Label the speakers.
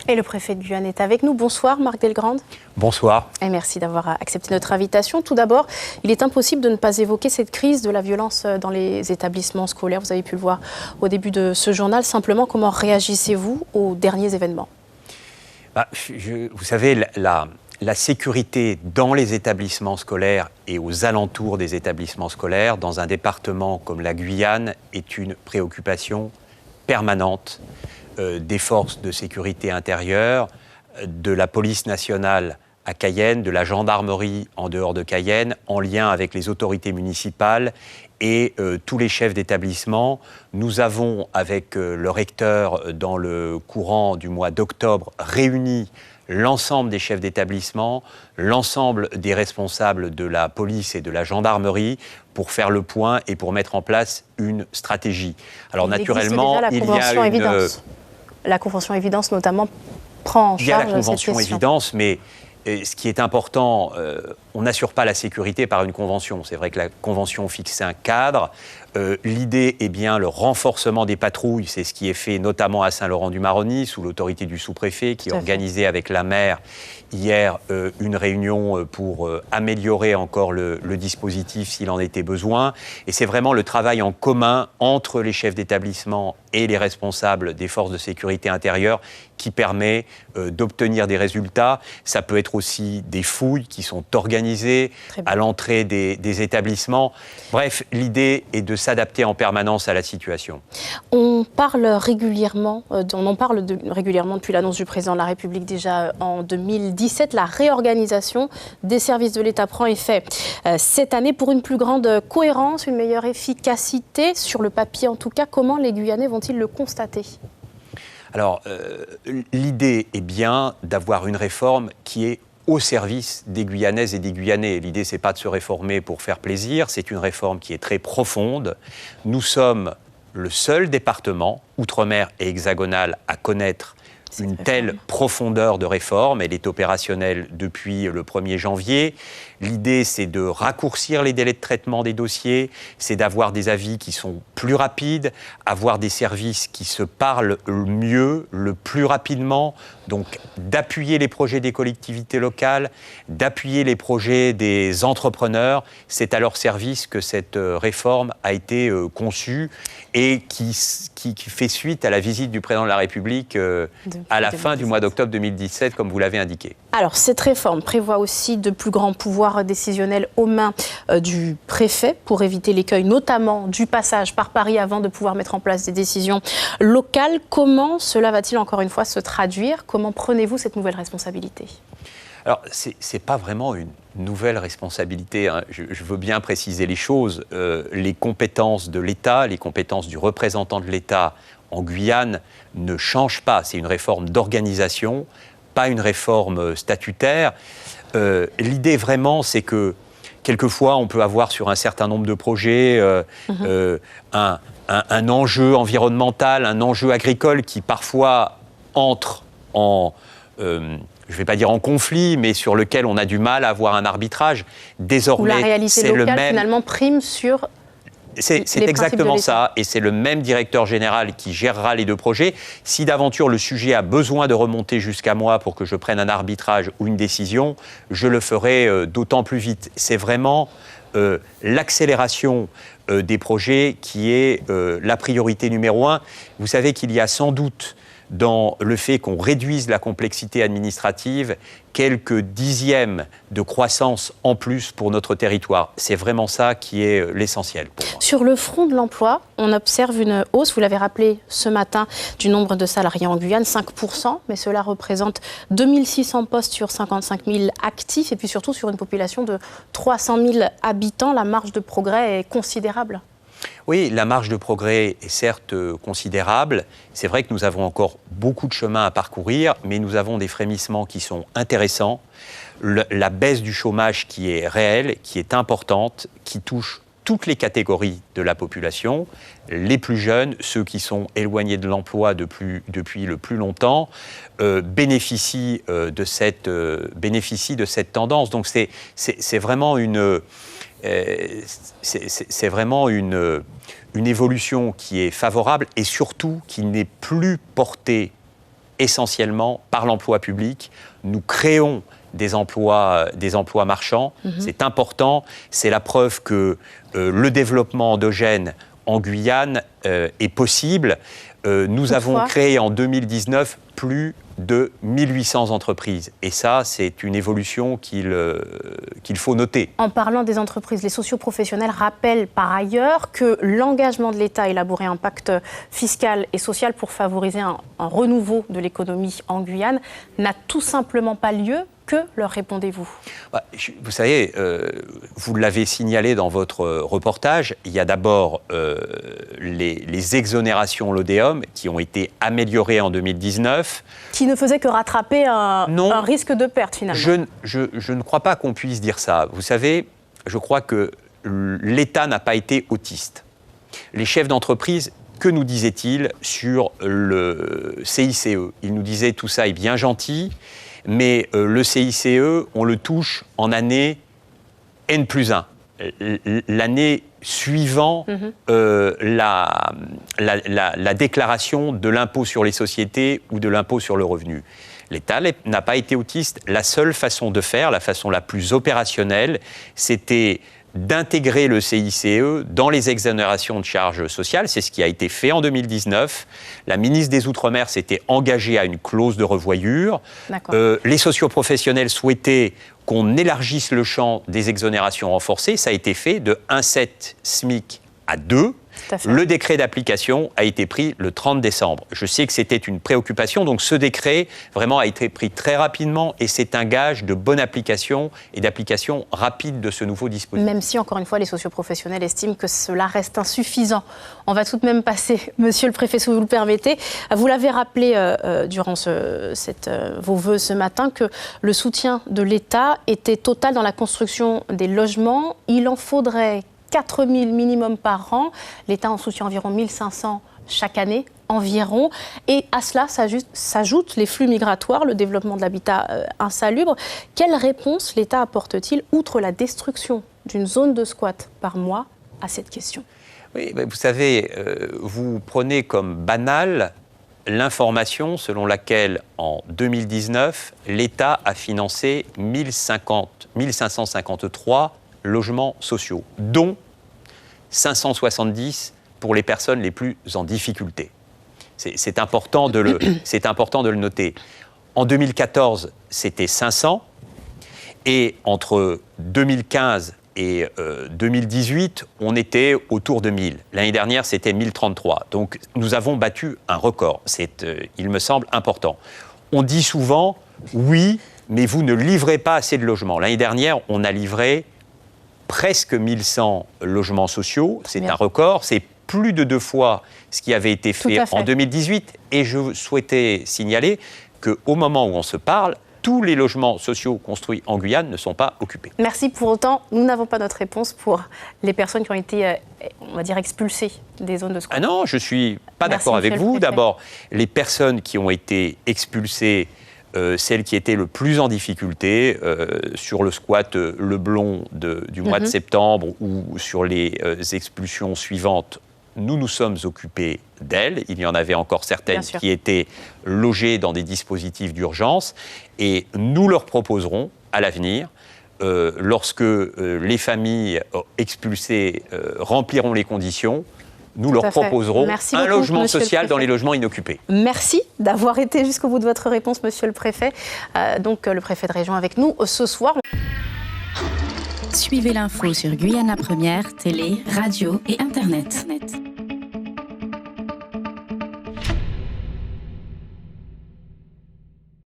Speaker 1: Et le préfet de Guyane est avec nous. Bonsoir Marc Delgrande.
Speaker 2: Bonsoir.
Speaker 1: Et merci d'avoir accepté notre invitation. Tout d'abord, il est impossible de ne pas évoquer cette crise de la violence dans les établissements scolaires. Vous avez pu le voir au début de ce journal. Simplement, comment réagissez-vous aux derniers événements ?
Speaker 2: Vous savez, la sécurité dans les établissements scolaires et aux alentours des établissements scolaires, dans un département comme la Guyane, est une préoccupation permanente des forces de sécurité intérieure, de la police nationale à Cayenne, de la gendarmerie en dehors de Cayenne, en lien avec les autorités municipales et tous les chefs d'établissement. Nous avons, avec le recteur, dans le courant du mois d'octobre, réuni l'ensemble des chefs d'établissement, l'ensemble des responsables de la police et de la gendarmerie pour faire le point et pour mettre en place une stratégie. Alors naturellement, il y a
Speaker 1: la Convention Évidence notamment prend en charge cette question.
Speaker 2: Il y a la Convention Évidence, mais ce qui est important, on n'assure pas la sécurité par une convention. C'est vrai que la convention fixe un cadre. L'idée est bien le renforcement des patrouilles. C'est ce qui est fait notamment à Saint-Laurent-du-Maroni, sous l'autorité du sous-préfet, qui a organisé avec la maire hier une réunion pour améliorer encore le dispositif s'il en était besoin. Et c'est vraiment le travail en commun entre les chefs d'établissement et les responsables des forces de sécurité intérieure qui permet d'obtenir des résultats. Ça peut être aussi des fouilles qui sont organisées à l'entrée des établissements. Bref, l'idée est de s'adapter en permanence à la situation.
Speaker 1: On parle régulièrement, régulièrement depuis l'annonce du président de la République déjà en 2017. La réorganisation des services de l'État prend effet cette année pour une plus grande cohérence, une meilleure efficacité, sur le papier en tout cas. Comment les Guyanais vont-ils le constater ?
Speaker 2: Alors, l'idée est bien d'avoir une réforme qui est au service des Guyanaises et des Guyanais. L'idée, ce n'est pas de se réformer pour faire plaisir, c'est une réforme qui est très profonde. Nous sommes le seul département, outre-mer et hexagonal, à connaître une telle profondeur de réforme. Elle est opérationnelle depuis le 1er janvier. L'idée, c'est de raccourcir les délais de traitement des dossiers, c'est d'avoir des avis qui sont plus rapides, avoir des services qui se parlent mieux, le plus rapidement, donc d'appuyer les projets des collectivités locales, d'appuyer les projets des entrepreneurs. C'est à leur service que cette réforme a été conçue et qui fait suite à la visite du président de la République à la fin du mois d'octobre 2017, comme vous l'avez indiqué.
Speaker 1: Alors, cette réforme prévoit aussi de plus grands pouvoirs décisionnels aux mains du préfet pour éviter l'écueil, notamment du passage par Paris avant de pouvoir mettre en place des décisions locales. Comment cela va-t-il encore une fois se traduire ? Comment prenez-vous cette nouvelle responsabilité ?
Speaker 2: Alors, ce n'est pas vraiment une nouvelle responsabilité, hein. Je veux bien préciser les choses. Les compétences de l'État, les compétences du représentant de l'État en Guyane ne changent pas. C'est une réforme d'organisation, pas une réforme statutaire. L'idée vraiment, c'est que quelquefois, on peut avoir sur un certain nombre de projets un enjeu environnemental, un enjeu agricole qui parfois entre en, je ne vais pas dire en conflit, mais sur lequel on a du mal à avoir un arbitrage. Désormais,
Speaker 1: où la réalité locale finalement prime sur...
Speaker 2: C'est exactement ça, et c'est le même directeur général qui gérera les deux projets. Si d'aventure le sujet a besoin de remonter jusqu'à moi pour que je prenne un arbitrage ou une décision, je le ferai d'autant plus vite. C'est vraiment l'accélération des projets qui est la priorité numéro 1. Vous savez qu'il y a sans doute dans le fait qu'on réduise la complexité administrative, quelques dixièmes de croissance en plus pour notre territoire. C'est vraiment ça qui est l'essentiel pour moi.
Speaker 1: Sur le front de l'emploi, on observe une hausse, vous l'avez rappelé ce matin, du nombre de salariés en Guyane, 5%, mais cela représente 2600 postes sur 55 000 actifs, et puis surtout sur une population de 300 000 habitants. La marge de progrès est considérable.
Speaker 2: Oui, la marge de progrès est certes considérable. C'est vrai que nous avons encore beaucoup de chemin à parcourir, mais nous avons des frémissements qui sont intéressants. La baisse du chômage qui est réelle, qui est importante, qui touche toutes les catégories de la population, les plus jeunes, ceux qui sont éloignés de l'emploi depuis le plus longtemps, bénéficient de cette tendance. Donc c'est vraiment une évolution qui est favorable et surtout qui n'est plus portée essentiellement par l'emploi public. Nous créons des emplois marchands. C'est important. C'est la preuve que le développement endogène en Guyane est possible. Nous avons créé en 2019 plus de 1800 entreprises. Et ça, c'est une évolution qu'il faut noter.
Speaker 1: En parlant des entreprises, les socioprofessionnels rappellent par ailleurs que l'engagement de l'État à élaborer un pacte fiscal et social pour favoriser un renouveau de l'économie en Guyane n'a tout simplement pas lieu. Que leur répondez-vous ?
Speaker 2: Vous savez, vous l'avez signalé dans votre reportage, il y a d'abord les exonérations Lodéom qui ont été améliorées en 2019.
Speaker 1: Qui ne faisaient que rattraper un risque de perte finalement.
Speaker 2: Je ne crois pas qu'on puisse dire ça. Vous savez, je crois que l'État n'a pas été autiste. Les chefs d'entreprise, que nous disaient-ils sur le CICE ? Ils nous disaient tout ça est bien gentil, mais le CICE, on le touche en année N+1. L'année suivant la déclaration de l'impôt sur les sociétés ou de l'impôt sur le revenu. L'État n'a pas été autiste. La seule façon de faire, la façon la plus opérationnelle, c'était d'intégrer le CICE dans les exonérations de charges sociales. C'est ce qui a été fait en 2019. La ministre des Outre-mer s'était engagée à une clause de revoyure. Les socioprofessionnels souhaitaient qu'on élargisse le champ des exonérations renforcées. Ça a été fait de 1,7 SMIC à 2. Le décret d'application a été pris le 30 décembre. Je sais que c'était une préoccupation, donc ce décret vraiment a été pris très rapidement et c'est un gage de bonne application et d'application rapide de ce nouveau dispositif.
Speaker 1: Même si, encore une fois, les socioprofessionnels estiment que cela reste insuffisant. On va tout de même passer, Monsieur le Préfet, si vous le permettez. Vous l'avez rappelé durant vos vœux ce matin que le soutien de l'État était total dans la construction des logements. Il en faudrait 4 000 minimum par an. L'État en soutient environ 1 500 chaque année, environ. Et à cela s'ajoutent les flux migratoires, le développement de l'habitat insalubre. Quelle réponse l'État apporte-t-il, outre la destruction d'une zone de squat par mois, à cette question ?
Speaker 2: Oui, vous savez, vous prenez comme banal l'information selon laquelle, en 2019, l'État a financé 1553 logements sociaux, dont 570 pour les personnes les plus en difficulté. C'est important de le noter. En 2014, c'était 500, et entre 2015 et 2018, on était autour de 1000. L'année dernière, c'était 1033. Donc, nous avons battu un record. C'est, il me semble, important. On dit souvent, oui, mais vous ne livrez pas assez de logements. L'année dernière, on a livré presque 1100 logements sociaux. C'est un record. C'est plus de 2 fois ce qui avait été fait en 2018. Et je souhaitais signaler qu'au moment où on se parle, tous les logements sociaux construits en Guyane ne sont pas occupés.
Speaker 1: Merci. Pour autant, nous n'avons pas notre réponse pour les personnes qui ont été, on va dire, expulsées des zones de squat.
Speaker 2: Ah non, je ne suis pas d'accord avec vous. D'abord, les personnes qui ont été expulsées, celles qui étaient le plus en difficulté, sur le squat Leblon du mois de septembre ou sur les expulsions suivantes, nous nous sommes occupés d'elles. Il y en avait encore certaines qui étaient logées dans des dispositifs d'urgence. Et nous leur proposerons, à l'avenir, lorsque les familles expulsées rempliront les conditions, nous leur proposerons un logement social dans les logements inoccupés.
Speaker 1: Merci d'avoir été jusqu'au bout de votre réponse, Monsieur le Préfet. Donc, le Préfet de région avec nous ce soir.
Speaker 3: Suivez l'info sur Guyane la Première, télé, radio et Internet.